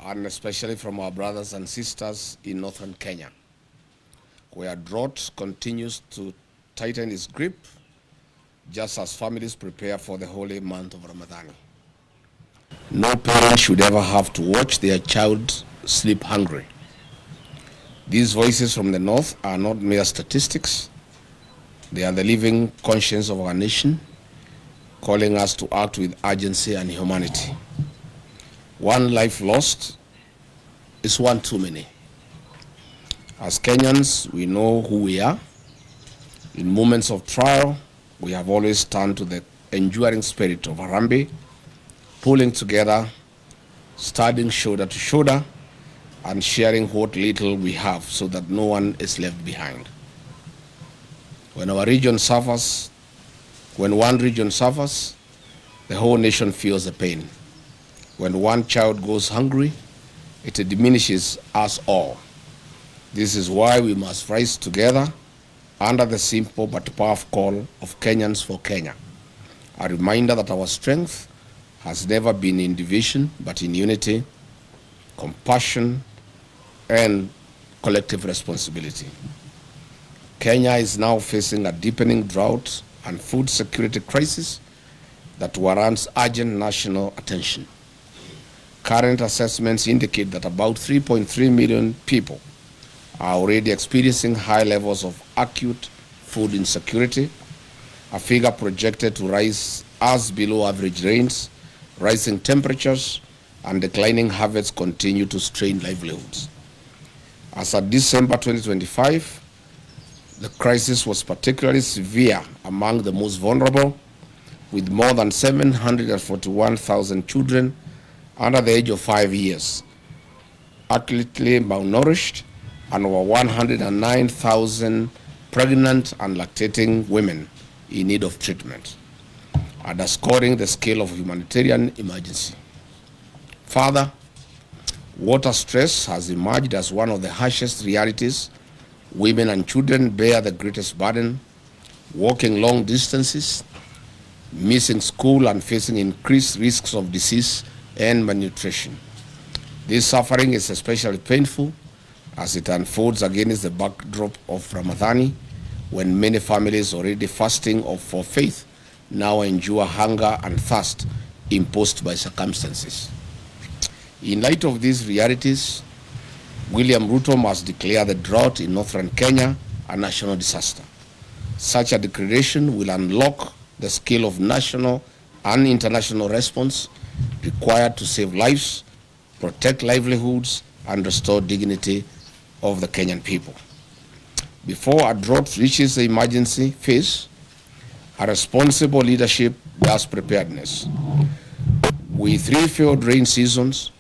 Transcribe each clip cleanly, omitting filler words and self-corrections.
and especially from our brothers and sisters in northern Kenya, where drought continues to tighten its grip just as families prepare for the holy month of Ramadan. No parent should ever have to watch their child sleep hungry. These voices from the north are not mere statistics. They are the living conscience of our nation, calling us to act with urgency and humanity. One life lost is one too many. As Kenyans, we know who we are. In moments of trial, we have always turned to the enduring spirit of Harambee, pulling together, standing shoulder to shoulder, and sharing what little we have so that no one is left behind. When one region suffers, the whole nation feels the pain. When one child goes hungry, it diminishes us all. This is why we must rise together under the simple but powerful call of Kenyans for Kenya. A reminder that our strength has never been in division, but in unity, compassion, and collective responsibility. Kenya is now facing a deepening drought and food security crisis that warrants urgent national attention. Current assessments indicate that about 3.3 million people are already experiencing high levels of acute food insecurity, a figure projected to rise as below average rains, rising temperatures, and declining harvests continue to strain livelihoods. As of December 2025, the crisis was particularly severe among the most vulnerable, with more than 741,000 children under the age of 5 years, acutely malnourished, and over 109,000 pregnant and lactating women in need of treatment, underscoring the scale of humanitarian emergency. Further, water stress has emerged as one of the harshest realities. Women and children bear the greatest burden, walking long distances, missing school, and facing increased risks of disease and malnutrition. This suffering is especially painful as it unfolds against the backdrop of Ramadan, when many families already fasting for faith now endure hunger and thirst imposed by circumstances. In light of these realities, William Ruto must declare the drought in northern Kenya a national disaster. Such a declaration will unlock the scale of national and international response required to save lives, protect livelihoods, and restore dignity of the Kenyan people. Before a drought reaches the emergency phase, a responsible leadership does preparedness. With 3 failed rain seasons,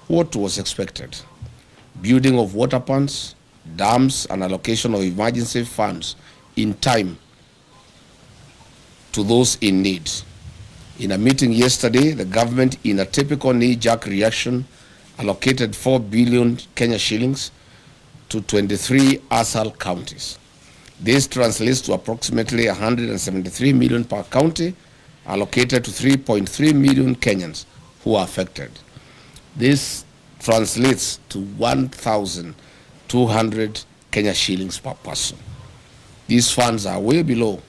what was expected? Building of water ponds, dams, and allocation of emergency funds in time to those in need. In a meeting yesterday, the government, in a typical knee-jerk reaction, allocated 4 billion Kenya shillings to 23 ASAL counties. This translates to approximately 173 million per county, allocated to 3.3 million Kenyans who are affected. This translates to 1,200 Kenya shillings per person. These funds are way below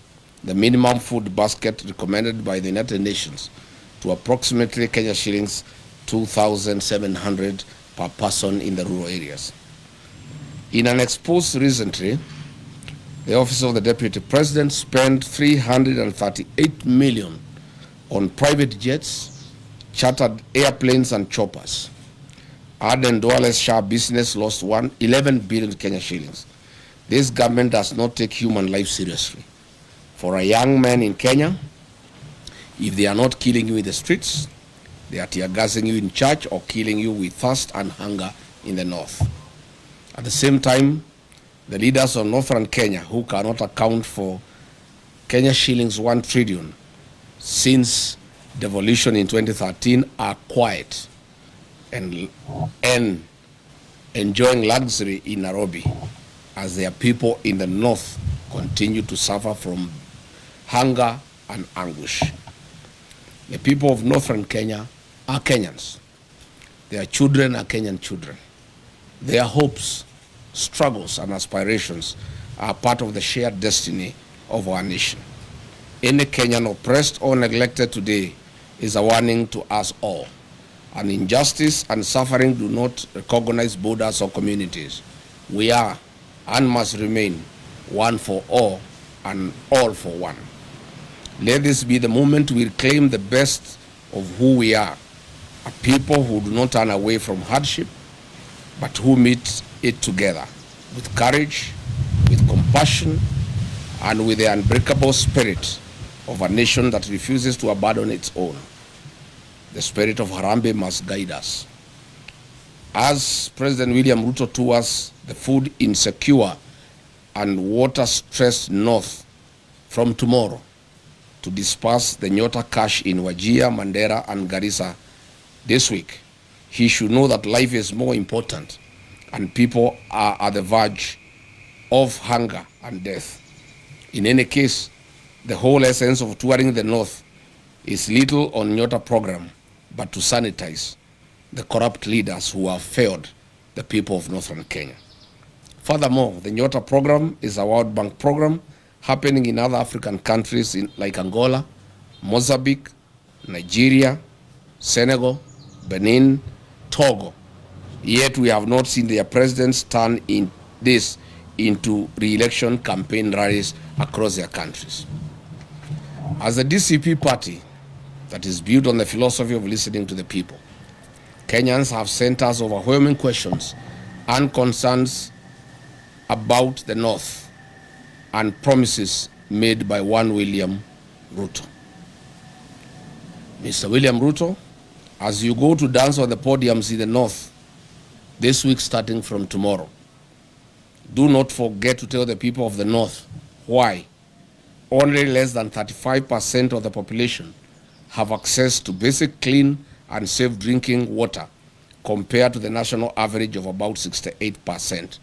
the minimum food basket recommended by the United Nations to approximately Kenya shillings 2,700 per person in the rural areas. In an expose recently, the Office of the Deputy President spent 338 million on private jets, chartered airplanes, and choppers. Aden Duale's Shah business lost 11 billion Kenya shillings. This government does not take human life seriously. For a young man in Kenya, if they are not killing you in the streets, they are tear gassing you in church or killing you with thirst and hunger in the north. At the same time, the leaders of northern Kenya, who cannot account for Kenya shillings 1 trillion since devolution in 2013, are quiet and enjoying luxury in Nairobi as their people in the north continue to suffer from hunger and anguish. The people of northern Kenya are Kenyans. Their children are Kenyan children. Their hopes, struggles, and aspirations are part of the shared destiny of our nation. Any Kenyan oppressed or neglected today is a warning to us all. And injustice and suffering do not recognize borders or communities. We are and must remain one for all and all for one. Let this be the moment we reclaim the best of who we are, a people who do not turn away from hardship, but who meet it together with courage, with compassion, and with the unbreakable spirit of a nation that refuses to abandon its own. The spirit of Harambee must guide us. As President William Ruto tours the food insecure and water-stressed north from tomorrow to disperse the Nyota cash in Wajir, Mandera, and Garissa this week, he should know that life is more important and people are at the verge of hunger and death. In any case, the whole essence of touring the north is little on Nyota program, but to sanitize the corrupt leaders who have failed the people of northern Kenya. Furthermore, the Nyota program is a World Bank program happening in other African countries like Angola, Mozambique, Nigeria, Senegal, Benin, Togo. Yet we have not seen their presidents turn this into re-election campaign rallies across their countries. As a DCP party that is built on the philosophy of listening to the people, Kenyans have sent us overwhelming questions and concerns about the North and promises made by one William Ruto. Mr. William Ruto, as you go to dance on the podiums in the North this week starting from tomorrow, do not forget to tell the people of the North why only less than 35% of the population have access to basic clean and safe drinking water compared to the national average of about 68%.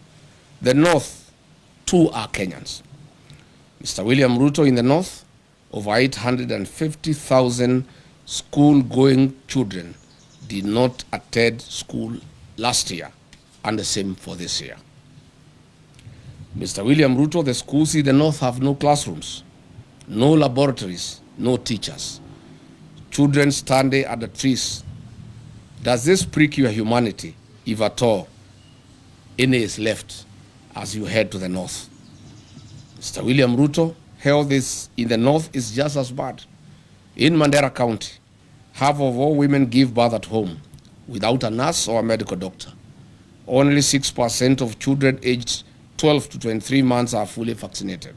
The North, too, are Kenyans. Mr. William Ruto, in the North, over 850,000 school-going children did not attend school last year, and the same for this year. Mr. William Ruto, the schools in the North have no classrooms, no laboratories, no teachers. Children standing at the trees. Does this prick your humanity, if at all any is left as you head to the North? Mr. William Ruto, health in the North is just as bad. In Mandera County, half of all women give birth at home without a nurse or a medical doctor. Only 6% of children aged 12 to 23 months are fully vaccinated.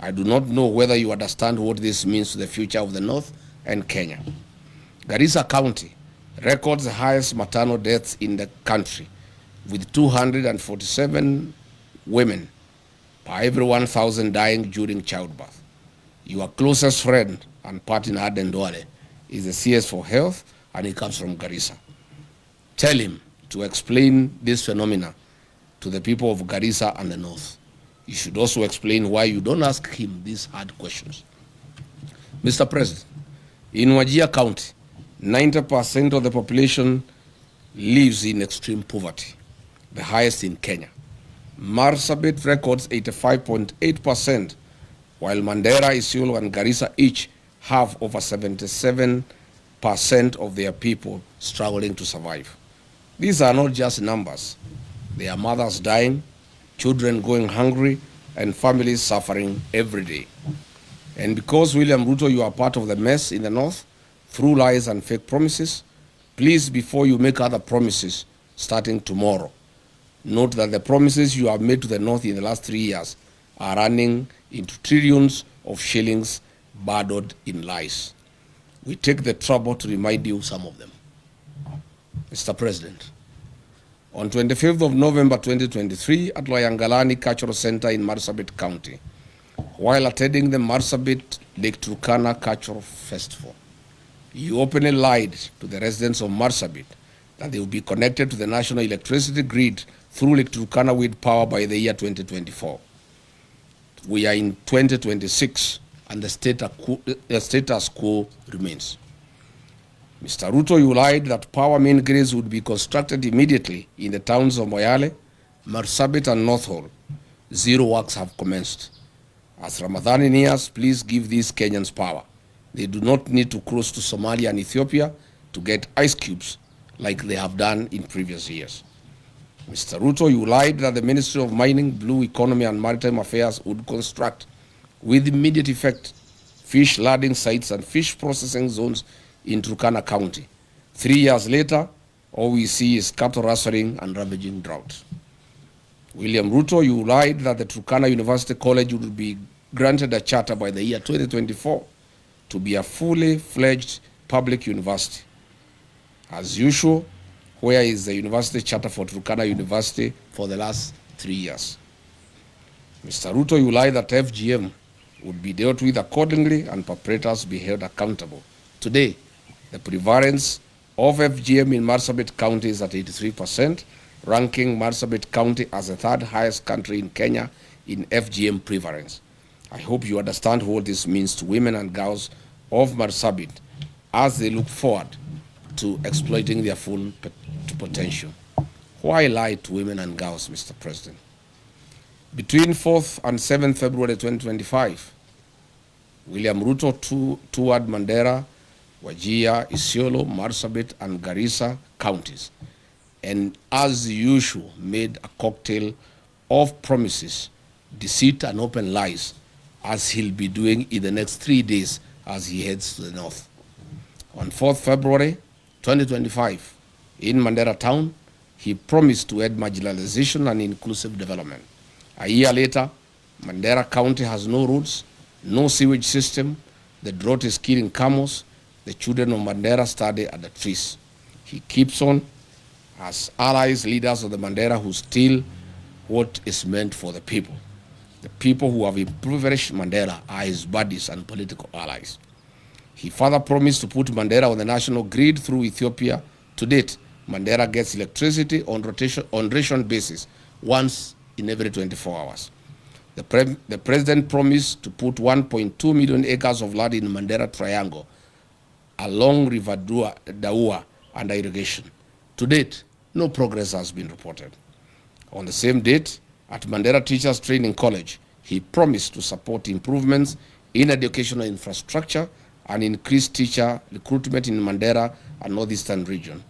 I do not know whether you understand what this means to the future of the North and Kenya. Garissa County records the highest maternal deaths in the country, with 247 women per every 1,000 dying during childbirth. Your closest friend and partner, Aden Duale, is the CS for Health, and he comes from Garissa. Tell him to explain this phenomena to the people of Garissa and the North. You should also explain why you don't ask him these hard questions. Mr. President, in Wajir County, 90% of the population lives in extreme poverty, the highest in Kenya. Marsabit records 85.8%, while Mandera, Isiolo, and Garissa each have over 77% of their people struggling to survive. These are not just numbers. They are mothers dying, children going hungry, and families suffering every day. And because, William Ruto, you are part of the mess in the North through lies and fake promises, please, before you make other promises starting tomorrow, note that the promises you have made to the North in the last 3 years are running into trillions of shillings burdened in lies. We take the trouble to remind you some of them. Mr. President, on 25th of November 2023 at Loyangalani Cultural Center in Marsabit County, while attending the Marsabit Lake Turkana Cultural Festival, you openly lied to the residents of Marsabit that they will be connected to the national electricity grid through Lake Turkana wind power by the year 2024. We are in 2026 and the status quo remains. Mr. Ruto, you lied that power main grids would be constructed immediately in the towns of Moyale, Marsabit, and North Hall. Zero works have commenced. As Ramadan nears, please give these Kenyans power. They do not need to cross to Somalia and Ethiopia to get ice cubes like they have done in previous years. Mr. Ruto, you lied that the Ministry of Mining, Blue Economy, and Maritime Affairs would construct, with immediate effect, fish landing sites and fish processing zones in Turkana County. 3 years later, all we see is cattle rustling and ravaging drought. William Ruto, you lied that the Turkana University College would be granted a charter by the year 2024 to be a fully fledged public university. As usual, where is the university charter for Turkana University for the last 3 years? Mr. Ruto, you lied that FGM would be dealt with accordingly and perpetrators be held accountable. Today, the prevalence of FGM in Marsabit County is at 83%, ranking Marsabit County as the third highest county in Kenya in FGM prevalence. I hope you understand what this means to women and girls of Marsabit as they look forward to exploiting their full potential. Why lie to women and girls, Mr. President? Between 4th and 7th February 2025, William Ruto toured Mandera, Wajir, Isiolo, Marsabit, and Garissa counties, and as usual made a cocktail of promises, deceit, and open lies, as he'll be doing in the next 3 days as he heads to the north. On 4th February 2025, in Mandera town, he promised to end marginalization and inclusive development. A year later, Mandera County has no roads, no sewage system, the drought is killing camels, the children of Mandera study at the trees. He keeps on as allies, leaders of the Mandera who steal what is meant for the people. The people who have impoverished Mandera are his buddies and political allies. He further promised to put Mandera on the national grid through Ethiopia. To date, Mandera gets electricity on ration basis once in every 24 hours. The president promised to put 1.2 million acres of land in Mandera Triangle along River Daua under irrigation. To date, no progress has been reported. On the same date, at Mandera Teachers Training College, he promised to support improvements in educational infrastructure and increase teacher recruitment in Mandera and Northeastern region.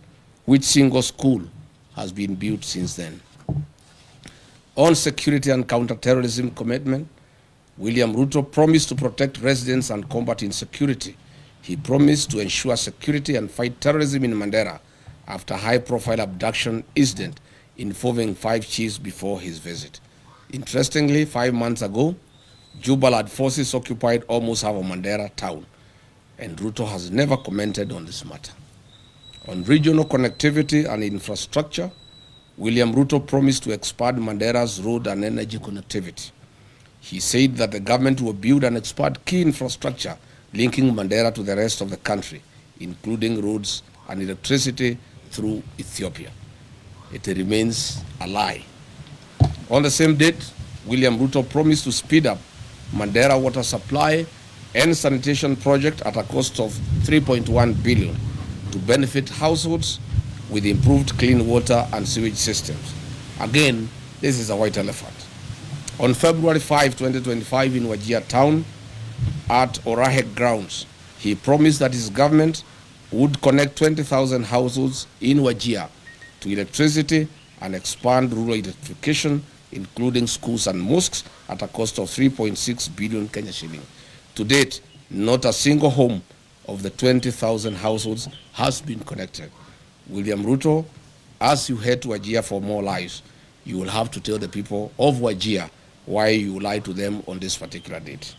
Which single school has been built since then? On security and counter-terrorism commitment, William Ruto promised to protect residents and combat insecurity. He promised to ensure security and fight terrorism in Mandera after high-profile abduction incident involving 5 chiefs before his visit. Interestingly, 5 months ago, Jubaland forces occupied almost half of Mandera town, and Ruto has never commented on this matter. On regional connectivity and infrastructure, William Ruto promised to expand Mandera's road and energy connectivity. He said that the government will build and expand key infrastructure linking Mandera to the rest of the country, including roads and electricity through Ethiopia. It remains a lie. On the same date, William Ruto promised to speed up Mandera water supply and sanitation project at a cost of 3.1 billion to benefit households with improved clean water and sewage systems. Again, this is a white elephant. On February 5, 2025 in Wajir town at Orahek grounds, he promised that his government would connect 20,000 households in Wajir to electricity and expand rural electrification, including schools and mosques, at a cost of 3.6 billion Kenya shilling. To date, not a single home of the 20,000 households has been connected. William Ruto, as you head to Wajir for more lives, you will have to tell the people of Wajir why you lied to them on this particular date.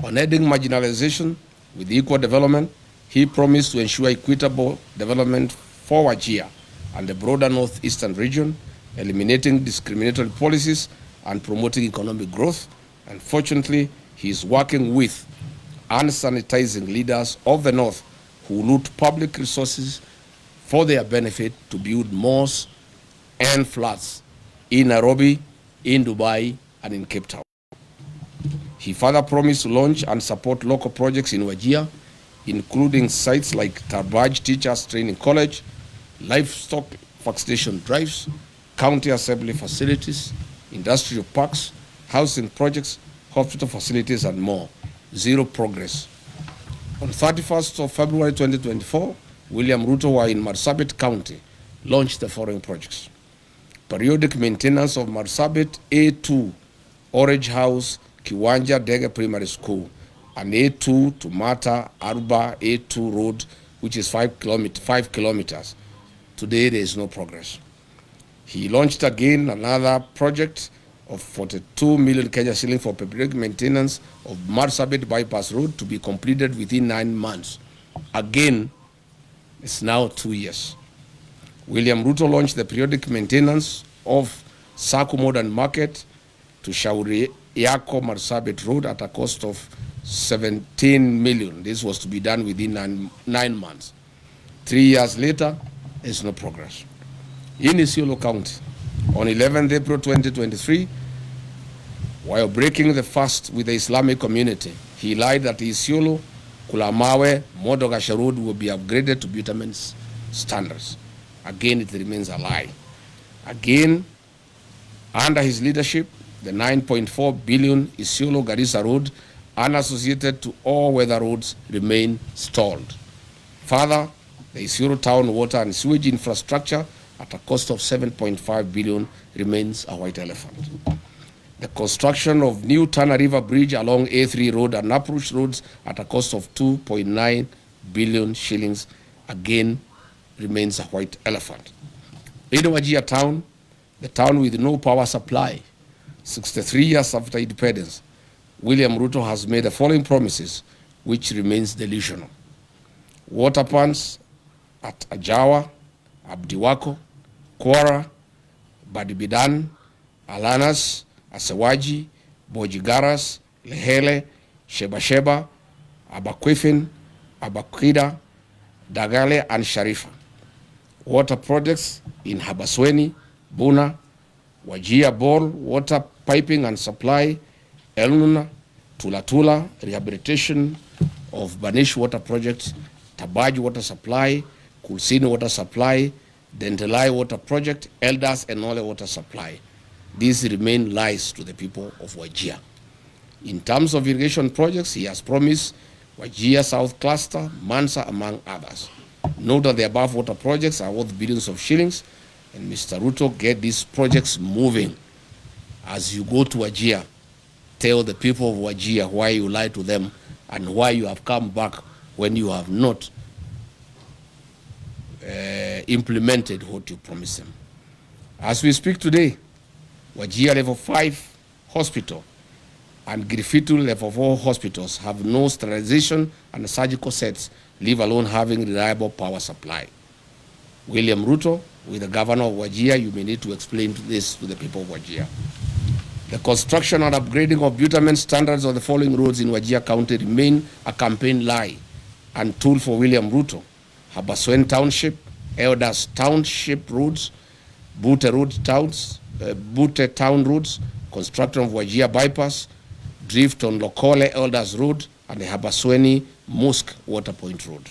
On ending marginalization with equal development, he promised to ensure equitable development for Wajir and the broader northeastern region, eliminating discriminatory policies and promoting economic growth. Unfortunately, he is working with and sanitizing leaders of the north who loot public resources for their benefit to build malls and flats in Nairobi, in Dubai, and in Cape Town. He further promised to launch and support local projects in Wajir, including sites like Tarbaj Teachers Training College, livestock vaccination drives, county assembly facilities, industrial parks, housing projects, hospital facilities, and more. Zero progress. On 31st of February 2024, William Ruto, who are in Marsabit County, launched the following projects. Periodic maintenance of Marsabit A2, Orange House, Kiwanja Dege Primary School, and A2 to Mata Aruba A2 road, which is 5 kilometers. Today, there is no progress. He launched again another project of 42 million Kenya shilling for periodic maintenance of Marsabit Bypass Road to be completed within 9 months. Again, it's now 2 years. William Ruto launched the periodic maintenance of Saku Modern Market to Shauri Yako Marsabit Road at a cost of 17 million. This was to be done within 9 months. 3 years later, there's no progress. In Isiolo County, on 11th April 2023, while breaking the fast with the Islamic community, he lied that Isiolo, Kulamawe, Modogasha Road will be upgraded to bitumen standards. Again, it remains a lie. Again, under his leadership, the 9.4 billion Isiolo Garissa Road, unassociated to all weather roads, remain stalled. Further, the Isiolo town water and sewage infrastructure at a cost of 7.5 billion remains a white elephant. The construction of new Tana River Bridge along A3 Road and Approach roads at a cost of 2.9 billion shillings again remains a white elephant. In Wajir town, the town with no power supply, 63 years after independence, William Ruto has made the following promises, which remains delusional. Water plants at Ajawa, Abdiwako, Kwara, Badibidan, Alanas, Asewaji, Bojigaras, Lehele, Sheba, Abakwifin, Abakwida, Dagale, and Sharifa. Water projects in Habasweni, Buna, Wajia Ball, water piping and supply, Elnuna, Tulatula, rehabilitation of Banish water project, Tabaj water supply, Kulsini water supply, Dentelai water project, Elders and Ole water supply. These remain lies to the people of Wajir. In terms of irrigation projects, he has promised Wajir South Cluster, Mansa, among others. Note that the above water projects are worth billions of shillings, and Mr. Ruto, get these projects moving. As you go to Wajir, tell the people of Wajir why you lied to them and why you have come back when you have not implemented what you promised them. As we speak today, Wajir Level 5 Hospital and Griffith Level 4 hospitals have no sterilization and surgical sets, leave alone having reliable power supply. William Ruto, with the governor of Wajir, you may need to explain this to the people of Wajir. The construction and upgrading of bitumen standards of the following roads in Wajir County remain a campaign lie and tool for William Ruto. Habaswen Township, Elders Township roads, Bute Town roads, construction of Wajir Bypass, drift on Lokole Elders Road, and the Habasweni Mosque Water Point Road.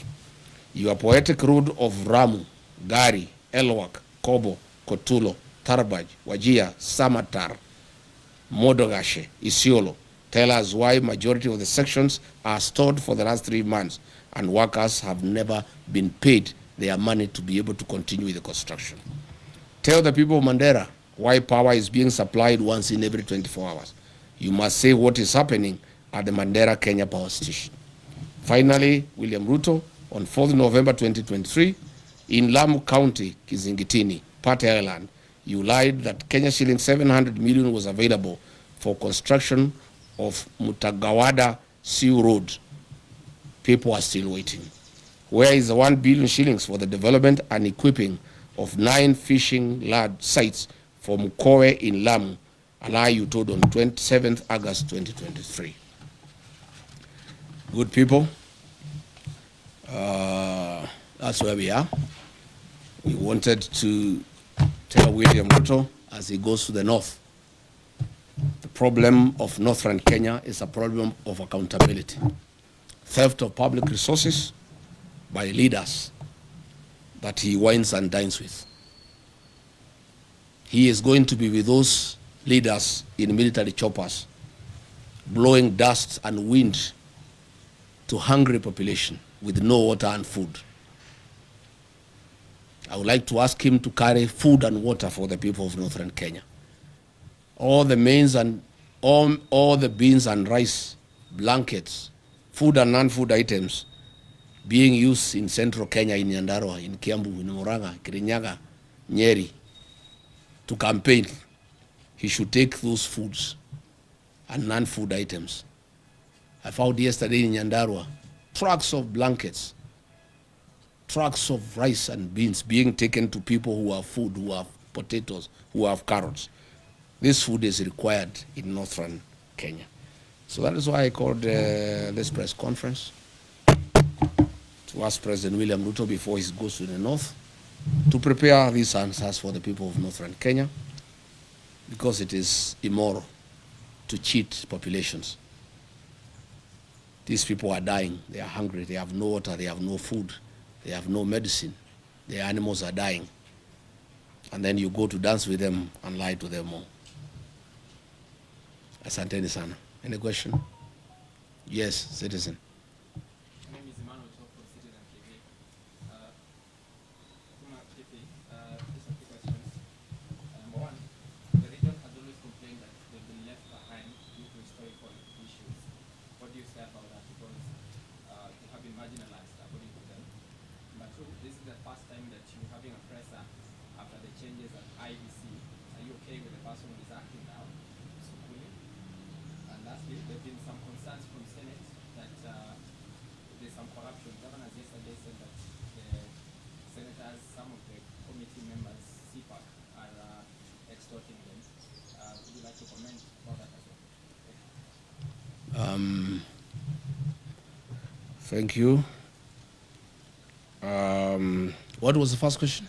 Your poetic road of Ramu, Gari, Elwak, Kobo, Kotulo, Tarbaj, Wajir, Samatar, Modogashe, Isiolo, tell us why majority of the sections are stored for the last 3 months and workers have never been paid their money to be able to continue with the construction. Tell the people of Mandera why power is being supplied once in every 24 hours. You must say what is happening at the Mandera Kenya Power Station. Finally, William Ruto, on 4th November 2023, in Lamu County, Kizingitini, Pate Island, you lied that Kenya shilling 700 million was available for construction of Mutagawada Sea Road. People are still waiting. Where is the 1 billion shillings for the development and equipping of 9 fishing lad sites for Mukowe in Lamu, a lie you told on 27th August 2023? Good people, that's where we are. We wanted to tell William Ruto as he goes to the north, the problem of northern Kenya is a problem of accountability. theft of public resources by leaders that he wines and dines with. He is going to be with those leaders in military choppers, blowing dust and wind to hungry population with no water and food. I would like to ask him to carry food and water for the people of northern Kenya. All the mains and all the beans and rice, blankets, food and non-food items being used in central Kenya, in Nyandarua, in Kiambu, in Murang'a, Kirinyaga, Nyeri, to campaign, he should take those foods and non-food items. I found yesterday in Nyandarua trucks of blankets, trucks of rice and beans being taken to people who have food, who have potatoes, who have carrots. This food is required in northern Kenya. So that is why I called this press conference to ask President William Ruto before he goes to the north to prepare these answers for the people of northern Kenya, because it is immoral to cheat populations. These people are dying, they are hungry, they have no water, they have no food, they have no medicine, their animals are dying. And then you go to dance with them and lie to them all. Asanteni sana. Any question? Yes, citizen. Thank you. What was the first question?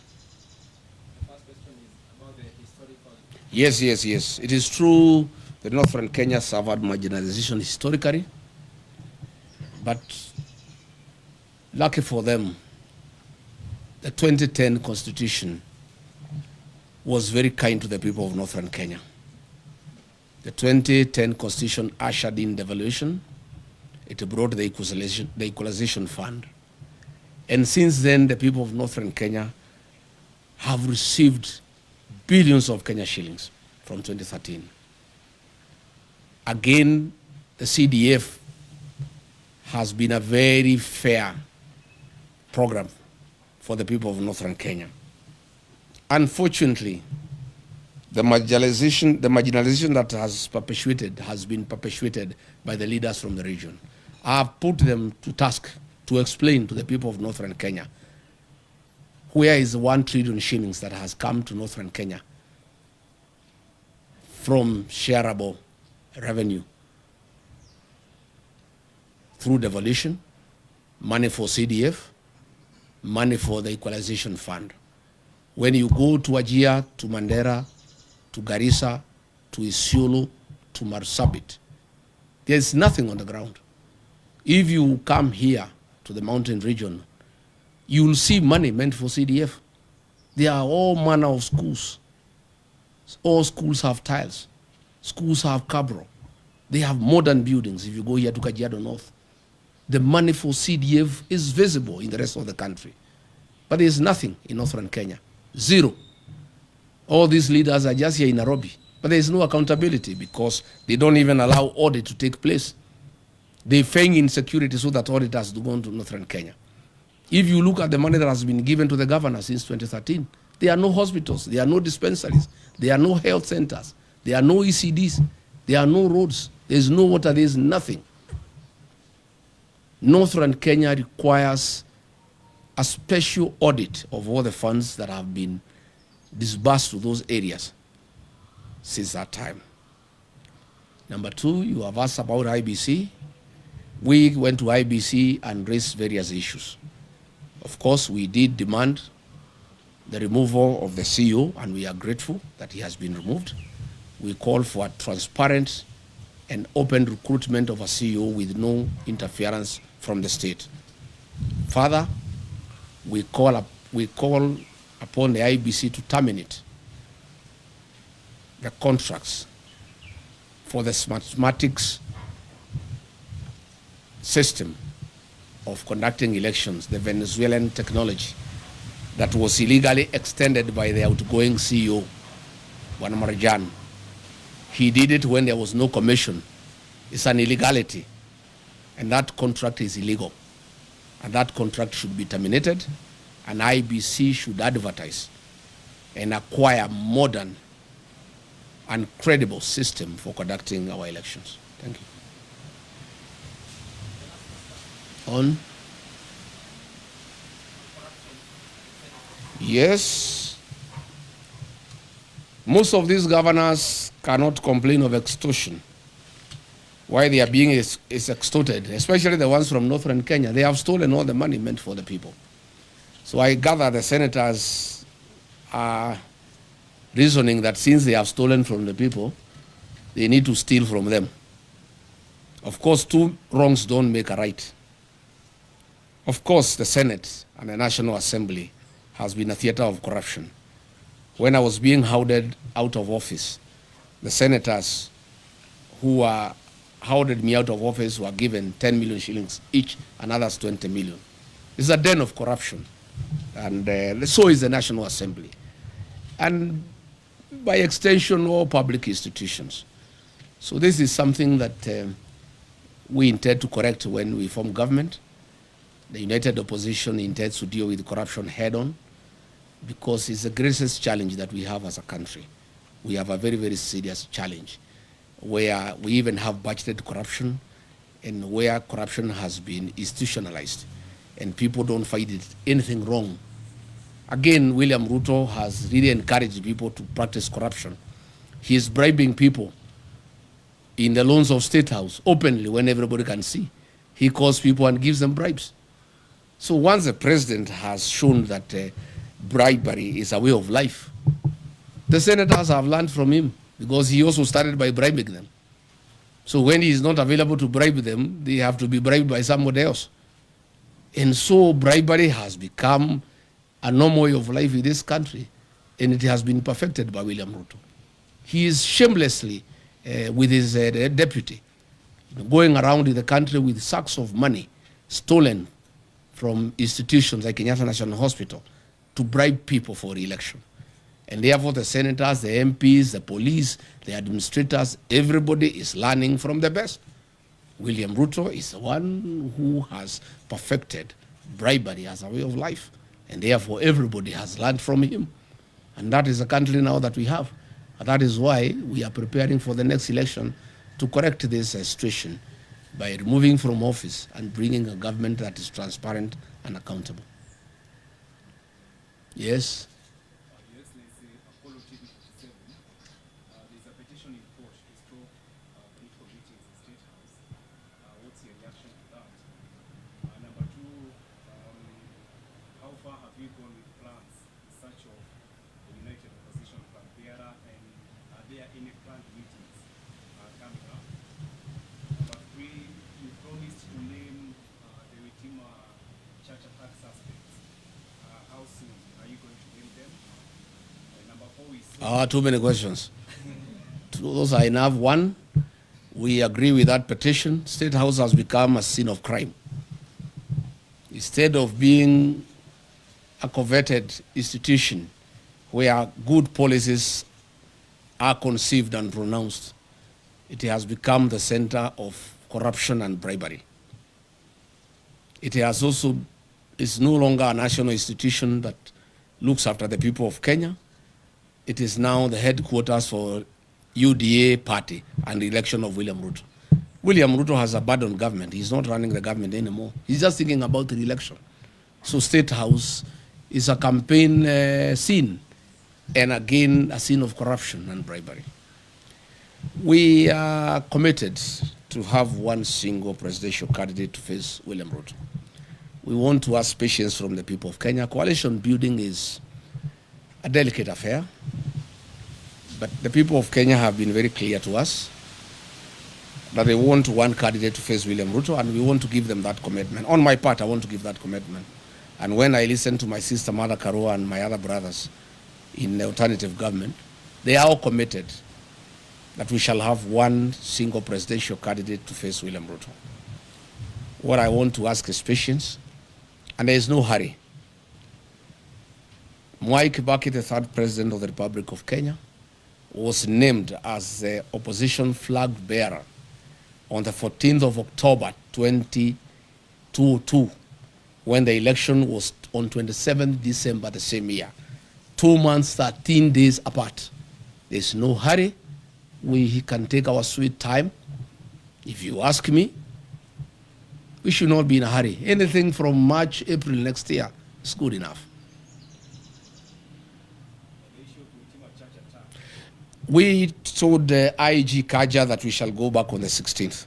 The first question is about the historical. Yes. It is true that northern Kenya suffered marginalization historically, but lucky for them, the 2010 constitution was very kind to the people of northern Kenya. The 2010 constitution ushered in devaluation. It brought the equalization fund. And since then, the people of northern Kenya have received billions of Kenya shillings from 2013. Again, the CDF has been a very fair program for the people of northern Kenya. Unfortunately, the marginalization that has been perpetuated by the leaders from the region. I have put them to task to explain to the people of northern Kenya where is 1 trillion shillings that has come to northern Kenya from shareable revenue through devolution, money for CDF, money for the equalization fund. When you go to Wajir, to Mandera, to Garissa, to Isiolo, to Marsabit, there's nothing on the ground. If you come here to the mountain region, you will see money meant for CDF. There are all manner of schools. All schools have tiles. Schools have cabro. They have modern buildings. If you go here to Kajiado North, the money for CDF is visible in the rest of the country. But there's nothing in northern Kenya. Zero. All these leaders are just here in Nairobi. But there is no accountability because they don't even allow audit to take place. They feign insecurity so that audit has to go into northern Kenya. If you look at the money that has been given to the governor since 2013, there are no hospitals, there are no dispensaries, there are no health centers, there are no ECDs, there are no roads, there is no water, there is nothing. Northern Kenya requires a special audit of all the funds that have been disbursed to those areas since that time. Number two, you have asked about IBC. We went to IBC and raised various issues. Of course, we did demand the removal of the CEO, and we are grateful that he has been removed. We call for a transparent and open recruitment of a CEO with no interference from the state. Further, we call upon the IBC to terminate the contracts for the mathematics system of conducting elections, the Venezuelan technology that was illegally extended by the outgoing CEO, Juan Marjan. He did it when there was no commission. It's an illegality, and that contract is illegal. And that contract should be terminated, and IBC should advertise and acquire modern and credible system for conducting our elections. Thank you. On? Yes. Most of these governors cannot complain of extortion. Why they are being is extorted, especially the ones from northern Kenya. They have stolen all the money meant for the people. So I gather the senators are reasoning that since they have stolen from the people, they need to steal from them. Of course, two wrongs don't make a right. Of course, the Senate and the National Assembly has been a theater of corruption. When I was being hounded out of office, the senators who hounded me out of office were given 10 million shillings each, and others 20 million. It's a den of corruption. And so is the National Assembly. And by extension, all public institutions. So this is something that we intend to correct when we form government. The United Opposition intends to deal with corruption head-on, because it's the greatest challenge that we have as a country. We have a very, very serious challenge where we even have budgeted corruption, and where corruption has been institutionalized and people don't find it anything wrong. Again, William Ruto has really encouraged people to practice corruption. He is bribing people in the loans of State House openly when everybody can see. He calls people and gives them bribes. So once the president has shown that bribery is a way of life, the senators have learned from him, because he also started by bribing them. So when he is not available to bribe them, they have to be bribed by somebody else. And so bribery has become a normal way of life in this country, and it has been perfected by William Ruto. He is shamelessly, with his deputy, going around in the country with sacks of money stolen from institutions like Kenyatta National Hospital to bribe people for re-election. And therefore the senators, the MPs, the police, the administrators, everybody is learning from the best. William Ruto is the one who has perfected bribery as a way of life. And therefore everybody has learned from him. And that is the country now that we have. And that is why we are preparing for the next election to correct this situation by removing from office and bringing a government that is transparent and accountable. Yes? Too many questions. Those are enough. One, we agree with that petition. State House has become a scene of crime. Instead of being a coveted institution where good policies are conceived and pronounced, it has become the center of corruption and bribery. It has also is no longer a national institution that looks after the people of Kenya. It is now the headquarters for UDA party and the election of William Ruto. William Ruto has abandoned government. He's not running the government anymore. He's just thinking about the election. So State House is a campaign scene, and again, a scene of corruption and bribery. We are committed to have one single presidential candidate to face William Ruto. We want to ask patience from the people of Kenya. Coalition building is a delicate affair, but the people of Kenya have been very clear to us that they want one candidate to face William Ruto, and we want to give them that commitment. On my part, I want to give that commitment. And when I listen to my sister Mother Karua and my other brothers in the alternative government, they are all committed that we shall have one single presidential candidate to face William Ruto. What I want to ask is patience, and there is no hurry. Mwaki, the third president of the Republic of Kenya, was named as the opposition flag bearer on the 14th of October 2022, when the election was on 27th December the same year. 2 months, 13 days apart. There's no hurry. We can take our sweet time. If you ask me, we should not be in a hurry. Anything from March, April next year is good enough. We told IG Kaja that we shall go back on the 16th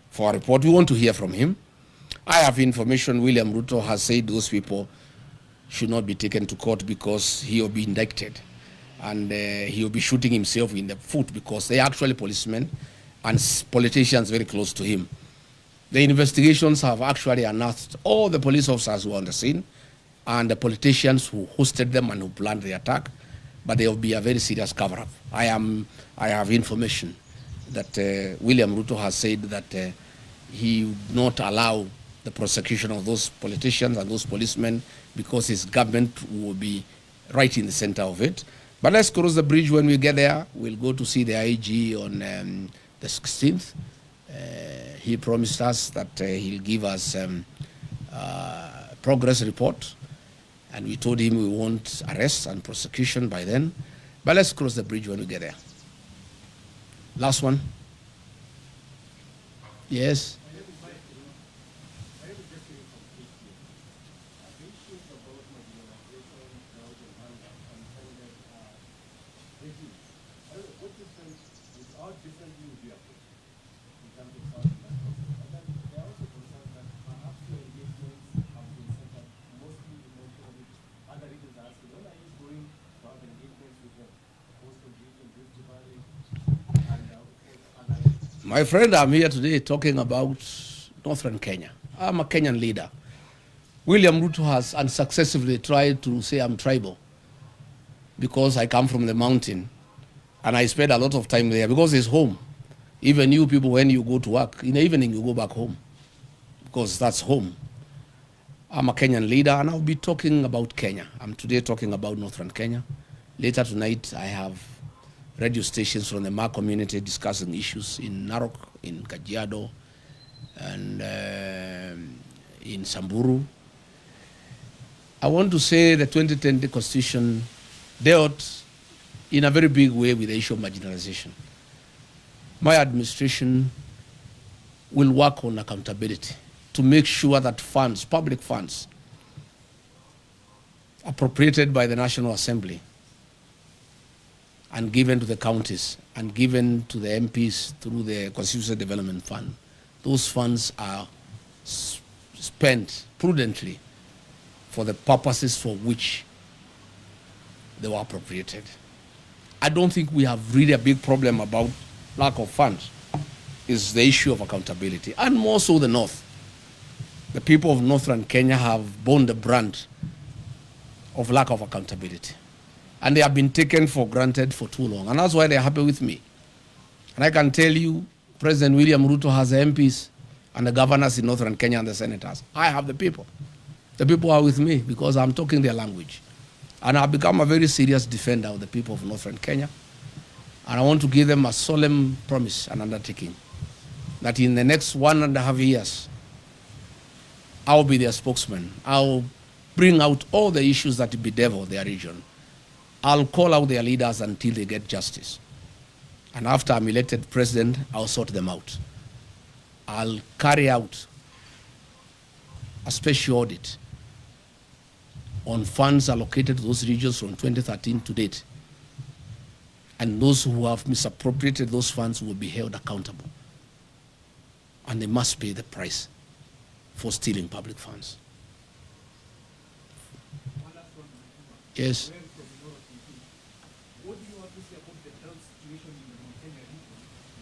for a report. We want to hear from him. I have information William Ruto has said those people should not be taken to court because he will be indicted. And he will be shooting himself in the foot because they are actually policemen and politicians very close to him. The investigations have actually unearthed all the police officers who were on the scene and the politicians who hosted them and who planned the attack. But there will be a very serious cover-up. I have information that William Ruto has said that he would not allow the prosecution of those politicians and those policemen because his government will be right in the center of it. But let's cross the bridge when we get there. We'll go to see the IG on the 16th. He promised us that he'll give us a progress report. And we told him we want arrest and prosecution by then. But let's cross the bridge when we get there. Last one. Yes. My friend, I'm here today talking about Northern Kenya. I'm a Kenyan leader. William Ruto has unsuccessfully tried to say I'm tribal because I come from the mountain and I spend a lot of time there because it's home. Even you people, when you go to work, in the evening you go back home because that's home. I'm a Kenyan leader and I'll be talking about Kenya. I'm today talking about Northern Kenya. Later tonight I have radio stations from the Ma community discussing issues in Narok, in Kajiado, and in Samburu. I want to say the 2010 Constitution dealt in a very big way with the issue of marginalization. My administration will work on accountability to make sure that funds, public funds, appropriated by the National Assembly and given to the counties and given to the MPs through the Constitutional Development Fund, those funds are spent prudently for the purposes for which they were appropriated. I don't think we have really a big problem about lack of funds. It's the issue of accountability, and more so the North. The people of Northern Kenya have borne the brunt of lack of accountability. And they have been taken for granted for too long. And that's why they're happy with me. And I can tell you, President William Ruto has the MPs and the governors in Northern Kenya and the senators. I have the people. The people are with me because I'm talking their language. And I've become a very serious defender of the people of Northern Kenya. And I want to give them a solemn promise and undertaking that in the next 1.5 years, I'll be their spokesman. I'll bring out all the issues that bedevil their region. I'll call out their leaders until they get justice. And after I'm elected president, I'll sort them out. I'll carry out a special audit on funds allocated to those regions from 2013 to date. And those who have misappropriated those funds will be held accountable. And they must pay the price for stealing public funds. Yes. What do you have to say about the health situation in the Mount Kenya region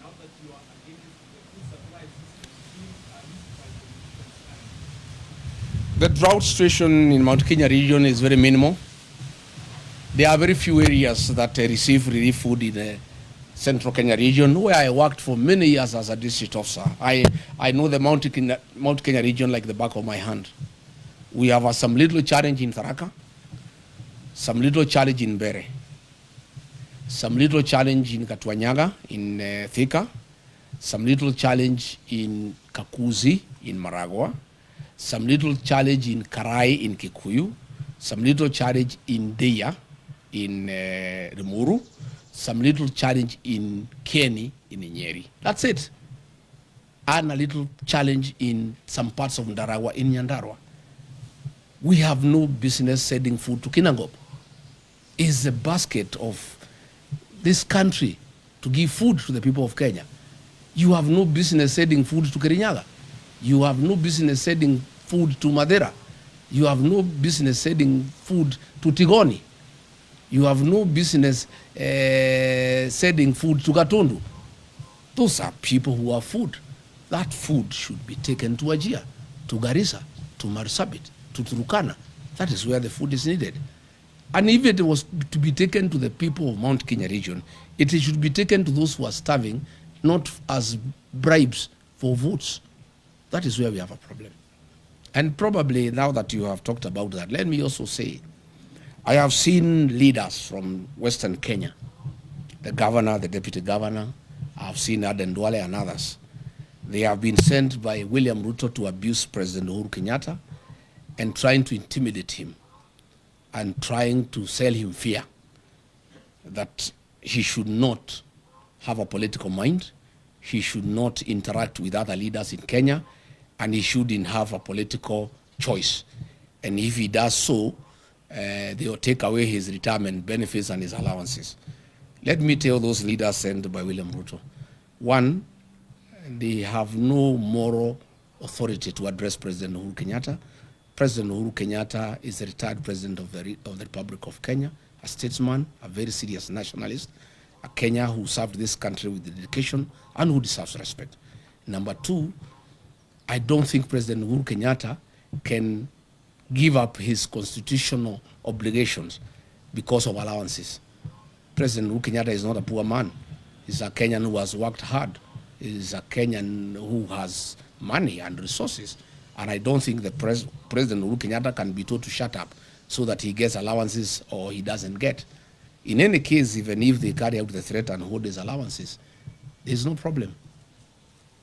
now that you are against the food supply system being used by politicians? The drought situation in Mount Kenya region is very minimal. There are very few areas that receive relief food in the Central Kenya region, where I worked for many years as a district officer. I know the Mount Kenya region like the back of my hand. We have some little challenge in Tharaka, some little challenge in Bere, some little challenge in Katwanyaga, in Thika, some little challenge in Kakuzi, in Maragua, some little challenge in Karai, in Kikuyu, some little challenge in Deya, in Rimuru, some little challenge in Kieni, in Nyeri. That's it. And a little challenge in some parts of Ndaragwa, in Nyandarua. We have no business sending food to Kinangop. It's the basket of this country to give food to the people of Kenya. You have no business sending food to Kirinyaga. You have no business sending food to Madera. You have no business sending food to Tigoni. You have no business sending food to Gatundu. Those are people who have food. That food should be taken to Wajir, to Garissa, to Marsabit, to Turukana. That is where the food is needed. And if it was to be taken to the people of Mount Kenya region, it should be taken to those who are starving, not as bribes for votes. That is where we have a problem. And probably now that you have talked about that, let me also say, I have seen leaders from Western Kenya, the governor, the deputy governor, I've seen Aden Duale and others. They have been sent by William Ruto to abuse President Uhuru Kenyatta and trying to intimidate him and trying to sell him fear that he should not have a political mind, he should not interact with other leaders in Kenya, and he shouldn't have a political choice. And if he does so, they will take away his retirement benefits and his allowances. Let me tell those leaders sent by William Ruto. One, they have no moral authority to address President Uhuru Kenyatta. President Uhuru Kenyatta is a retired president of the Republic of Kenya, a statesman, a very serious nationalist, a Kenya who served this country with dedication and who deserves respect. Number two, I don't think President Uhuru Kenyatta can give up his constitutional obligations because of allowances. President Uhuru Kenyatta is not a poor man. He's a Kenyan who has worked hard. He's a Kenyan who has money and resources. And I don't think the President Uhuru Kenyatta can be told to shut up so that he gets allowances or he doesn't get. In any case, even if they carry out the threat and hold his allowances, there's no problem.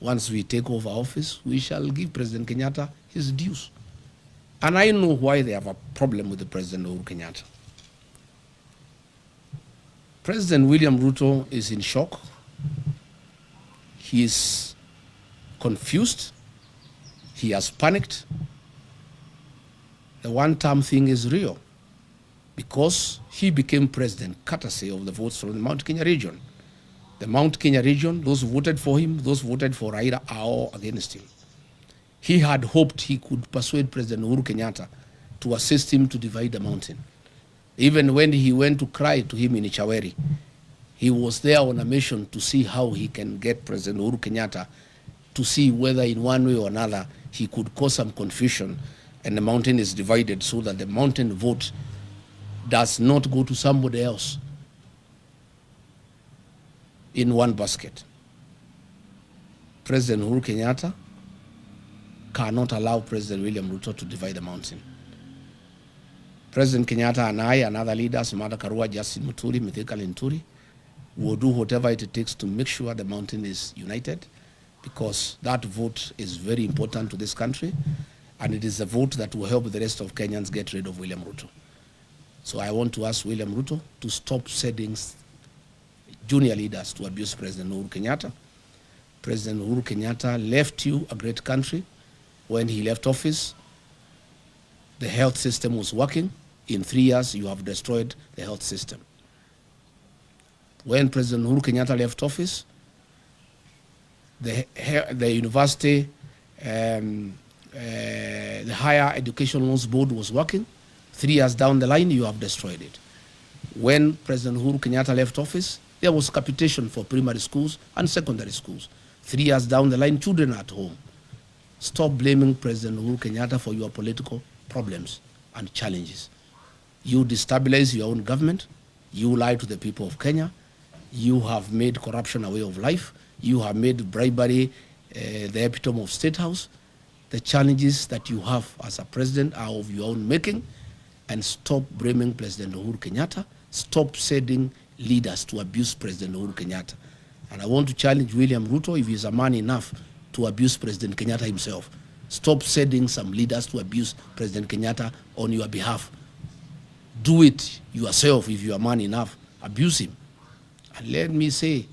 Once we take over office, we shall give President Kenyatta his dues. And I know why they have a problem with the President Uhuru Kenyatta. President William Ruto is in shock. He is confused. He has panicked. The one-term thing is real because he became president courtesy of the votes from the Mount Kenya region. The Mount Kenya region, those who voted for him, those who voted for Raila are all against him. He had hoped he could persuade President Uhuru Kenyatta to assist him to divide the mountain. Even when he went to cry to him in Ichaweri, he was there on a mission to see how he can get President Uhuru Kenyatta to see whether in one way or another he could cause some confusion and the mountain is divided so that the mountain vote does not go to somebody else in one basket. President Uhuru Kenyatta cannot allow President William Ruto to divide the mountain. President Kenyatta and I and other leaders, Martha Karua, Justin Muturi, Mithika Linturi, will do whatever it takes to make sure the mountain is united, because that vote is very important to this country, and it is a vote that will help the rest of Kenyans get rid of William Ruto. So I want to ask William Ruto to stop sending junior leaders to abuse President Uhuru Kenyatta. President Uhuru Kenyatta left you a great country. When he left office, the health system was working. In 3 years, you have destroyed the health system. When President Uhuru Kenyatta left office, the university, the Higher Education Loans Board was working. 3 years down the line, you have destroyed it. When President Uhuru Kenyatta left office, There was capitation for primary schools and secondary schools. 3 years down the line, children are at home. Stop blaming President Uhuru Kenyatta for your political problems and challenges. You destabilize your own government. You lie to the people of Kenya. You have made corruption a way of life. You have made bribery the epitome of State House. The challenges that you have as a president are of your own making. And stop blaming President Uhuru Kenyatta. Stop sending leaders to abuse President Uhuru Kenyatta. And I want to challenge William Ruto, if he's a man enough to abuse President Kenyatta himself. Stop sending some leaders to abuse President Kenyatta on your behalf. Do it yourself if you are man enough. Abuse him. And let me say,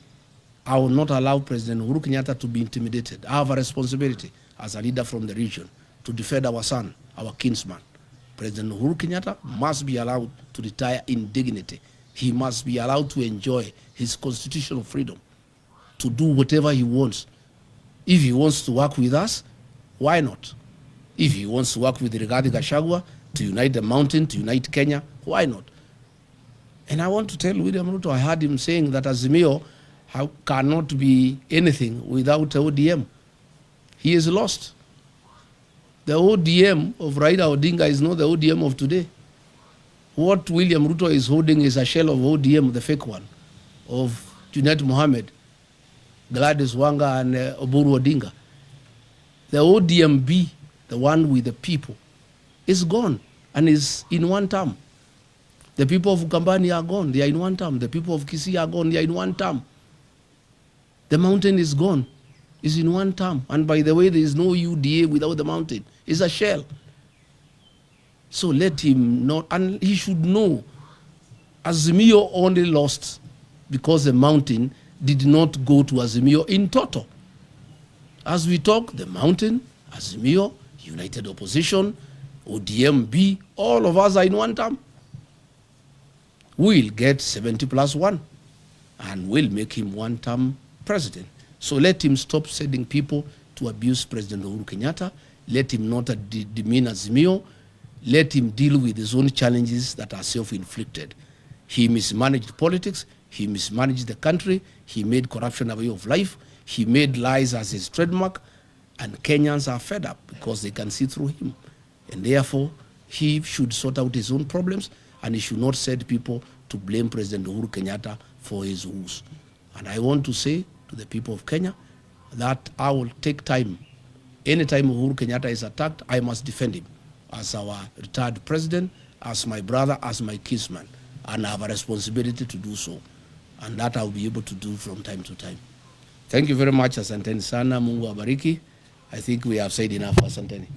I will not allow President Uhuru Kenyatta to be intimidated. I have a responsibility as a leader from the region to defend our son, our kinsman. President Uhuru Kenyatta must be allowed to retire in dignity. He must be allowed to enjoy his constitutional freedom to do whatever he wants. If he wants to work with us, why not? If he wants to work with Gachagua to unite the mountain, to unite Kenya, why not? And I want to tell William Ruto, I heard him saying that Azimio cannot be anything without ODM. He is lost. The ODM of Raila Odinga is not the ODM of today. What William Ruto is holding is a shell of ODM, the fake one, of Junet Mohammed, Gladys Wanga, and Oburu Odinga. The ODMB, the one with the people, is gone and is in one term. The people of Ukambani are gone, they are in one term. The people of Kisii are gone, they are in one term. The mountain is gone, is in one term. And by the way, there is no UDA without the mountain. It's a shell. So let him know, and he should know, Azimio only lost because the mountain did not go to Azimio in total. As we talk, the mountain, Azimio, United Opposition, ODMB, all of us are in one term. We'll get 70+1 and we'll make him one-term president. So let him stop sending people to abuse President Uhuru Kenyatta. Let him not demean Azimio. Let him deal with his own challenges that are self-inflicted. He mismanaged politics. He mismanaged the country. He made corruption a way of life. He made lies as his trademark. And Kenyans are fed up because they can see through him. And therefore, he should sort out his own problems, and he should not send people to blame President Uhuru Kenyatta for his woes. And I want to say to the people of Kenya that I will take time. Anytime Uhuru Kenyatta is attacked, I must defend him as our retired president, as my brother, as my kinsman. And I have a responsibility to do so. And that I'll be able to do from time to time. Thank you very much, asanteni sana. Mungu abariki. I think we have said enough, asanteni.